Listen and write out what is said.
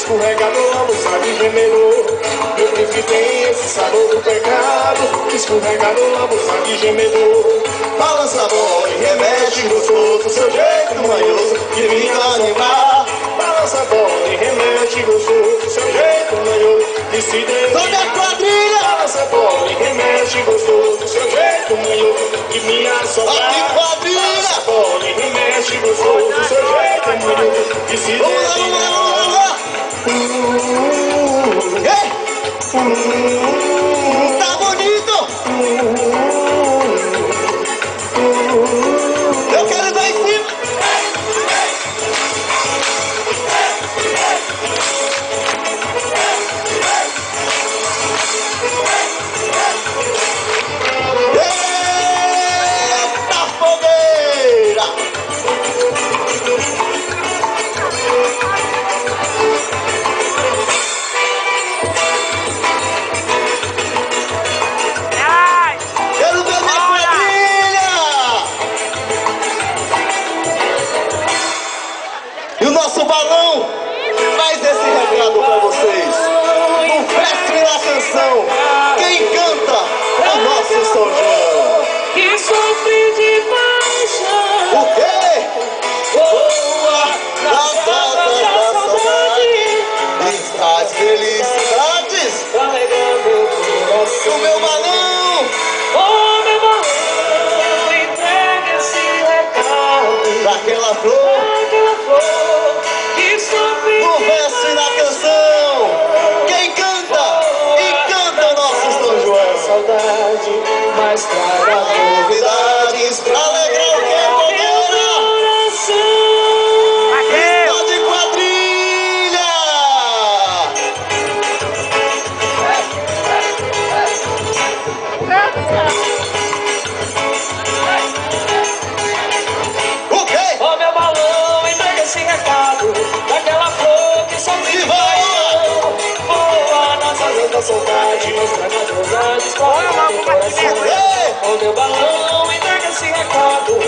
escorrega no lambuzado de gemedor. Meu príncipe tem esse sabor do pecado, escorrega no lambuzado de gemedor. Balança a bola e remexe gostoso, seu jeito manhoso de me animar. Balança a bola e remexe gostoso, seu jeito manhoso de se dedicar. Sobe a quadrilha! Balança a bola e remexe gostoso, seu jeito manhoso de me assombrar. Balança a bola e remexe gostoso, seu jeito manhoso de se dedicar. Tá bonito! Eu quero dar em cima! Eita fogueira! Quero ver minha quadrilha! E o nosso balão faz esse recado pra vocês. No Festival da Canção, quem canta é o nosso São João. Que sofre de paixão. O quê? Boa nas datas da saudade, As felicidades carregando o coração. do meu balão Oh, meu balão, entrega esse recado daquela flor àquela flor que sofre no de verso e na canção. Quem canta e canta é o nosso São João. saudade, mas traga Novidades pra alegrar o que fogueira. Está de quadrilha. O quê? Oh, meu balão, entrega esse recado daquela flor que sofre de paixão. Boa nas asas da saudade, mas traga novidades para o coração. Ei! Oh, meu balão, entrega esse recado